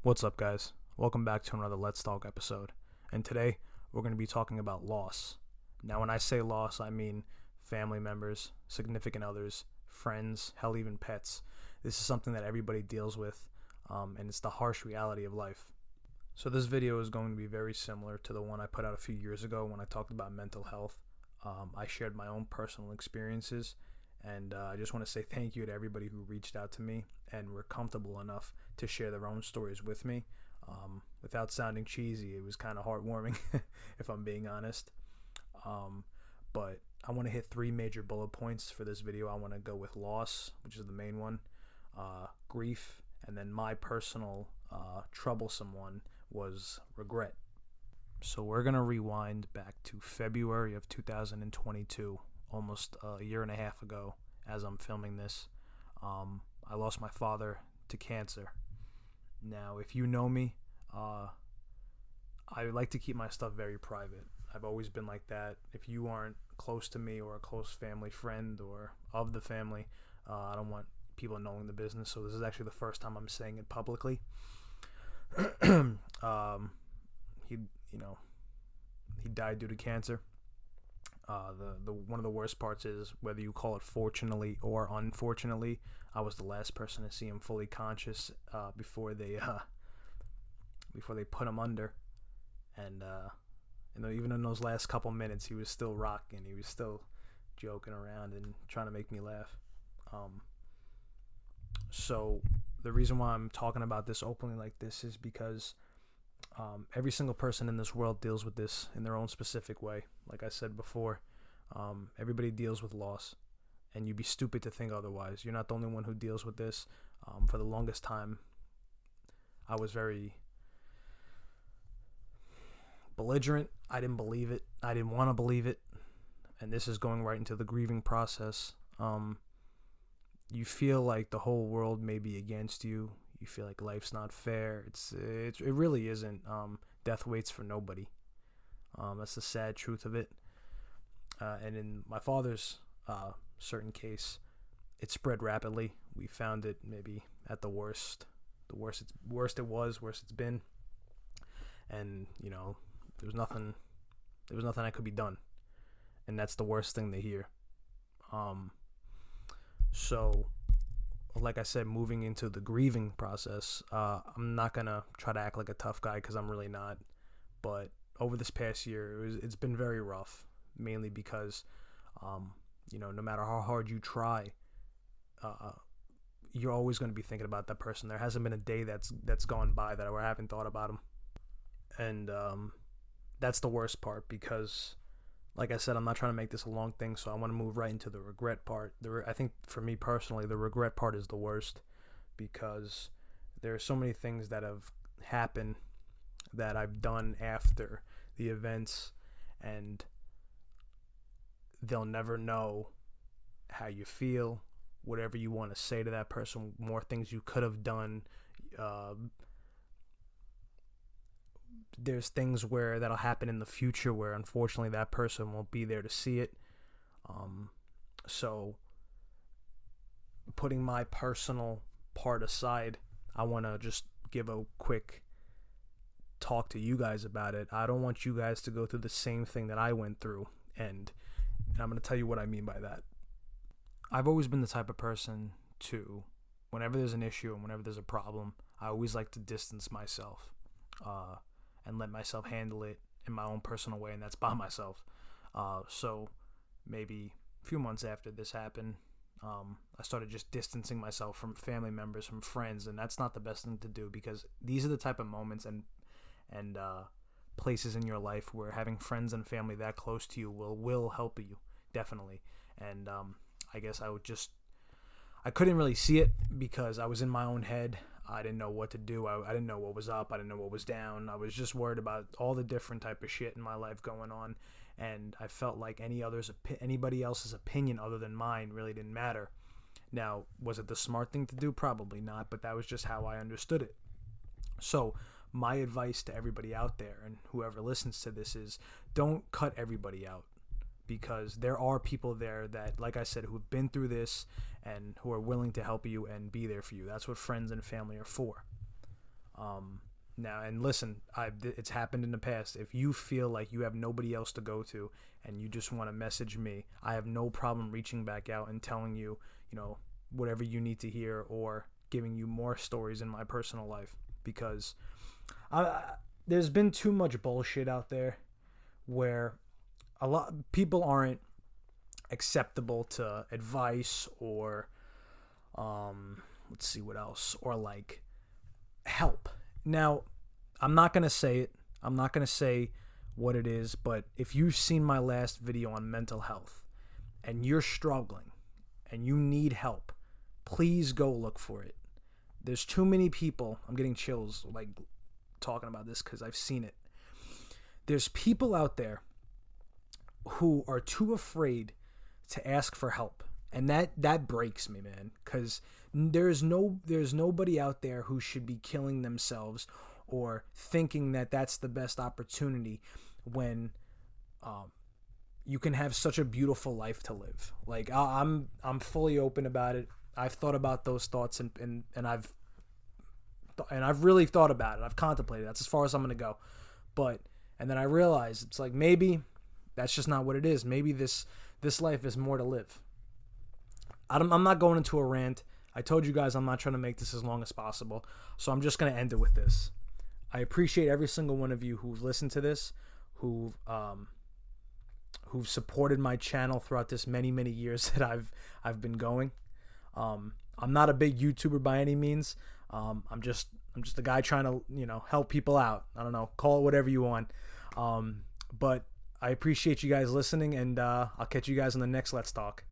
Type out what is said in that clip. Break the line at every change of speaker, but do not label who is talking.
What's up, guys? Welcome back to another Let's Talk episode. And today, we're going to be talking about loss. Now, when I say loss, I mean family members, significant others, friends, hell, even pets. This is something that everybody deals with, and it's the harsh reality of life. So this video is going to be very similar to the one I put out a few years ago when I talked about mental health. I shared my own personal experiences, and I just want to say thank you to everybody who reached out to me and were comfortable enough to share their own stories with me. Without sounding cheesy, it was kind of heartwarming, if I'm being honest. But I want to hit three major bullet points for this video. I want to go with loss, which is the main one, grief, and then my personal troublesome one was regret. So we're going to rewind back to February of 2022, almost a year and a half ago as I'm filming this. I lost my father to cancer. Now, if you know me, I like to keep my stuff very private. I've always been like that. If you aren't close to me or a close family friend or of the family, I don't want people knowing the business. So this is actually the first time I'm saying it publicly. He died due to cancer. The one of the worst parts is, whether you call it fortunately or unfortunately, I was the last person to see him fully conscious before they put him under, and even in those last couple minutes, he was still rocking. He was still joking around and trying to make me laugh. So the reason why I'm talking about this openly like this is because every single person in this world deals with this in their own specific way. Like I said before, everybody deals with loss, and you'd be stupid to think otherwise. You're not the only one who deals with this. For the longest time, I was very belligerent. I didn't believe it. I didn't want to believe it. And this is going right into the grieving process. You feel like the whole world may be against you. You feel like life's not fair. It really isn't. Death waits for nobody. That's the sad truth of it. And in my father's certain case, it spread rapidly. We found it maybe at the worst it's been. And there was nothing that could be done. And that's the worst thing to hear. So, like I said, moving into the grieving process, I'm not going to try to act like a tough guy because I'm really not. But over this past year, it's been very rough, mainly because, no matter how hard you try, you're always going to be thinking about that person. There hasn't been a day that's gone by that I haven't thought about him. And that's the worst part because, like I said, I'm not trying to make this a long thing, so I want to move right into the regret part. I think for me personally, the regret part is the worst because there are so many things that have happened that I've done after the events, and they'll never know how you feel, whatever you want to say to that person, more things you could have done. There's things where that'll happen in the future where unfortunately that person won't be there to see it. So putting my personal part aside, I want to just give a quick talk to you guys about it. I don't want you guys to go through the same thing that I went through, and I'm going to tell you what I mean by that. I've always been the type of person to, whenever there's an issue and whenever there's a problem, I always like to distance myself. And let myself handle it in my own personal way, and that's by myself. So maybe a few months after this happened, I started just distancing myself from family members, from friends, and that's not the best thing to do because these are the type of moments and places in your life where having friends and family that close to you will help you, definitely. And I guess I couldn't really see it because I was in my own head. I didn't know what to do. I didn't know what was up. I didn't know what was down. I was just worried about all the different type of shit in my life going on, and I felt like anybody else's opinion other than mine really didn't matter. Now, was it the smart thing to do? Probably not, but that was just how I understood it. So my advice to everybody out there and whoever listens to this is don't cut everybody out. because there are people there that, like I said, who have been through this and who are willing to help you and be there for you. That's what friends and family are for. Now, and listen, it's happened in the past. If you feel like you have nobody else to go to and you just want to message me, I have no problem reaching back out and telling you, whatever you need to hear, or giving you more stories in my personal life, because there's been too much bullshit out there where a lot of people aren't acceptable to advice, or let's see what else, or like help. Now, I'm not going to say it. I'm not going to say what it is, but if you've seen my last video on mental health and you're struggling and you need help, please go look for it. There's too many people. I'm getting chills like talking about this because I've seen it. There's people out there who are too afraid to ask for help. And that breaks me, man, because there's nobody out there who should be killing themselves or thinking that that's the best opportunity when you can have such a beautiful life to live. Like I'm fully open about it. I've thought about those thoughts and I've really thought about it. I've contemplated. That's as far as I'm gonna go. And then I realized it's like maybe that's just not what it is. Maybe this life is more to live. I'm not going into a rant. I told you guys I'm not trying to make this as long as possible, so I'm just going to end it with this. I appreciate every single one of you who've listened to this, who've supported my channel throughout this many years that I've been going. I'm not a big YouTuber by any means. I'm just a guy trying to help people out. I don't know, call it whatever you want. But I appreciate you guys listening, and I'll catch you guys on the next Let's Talk.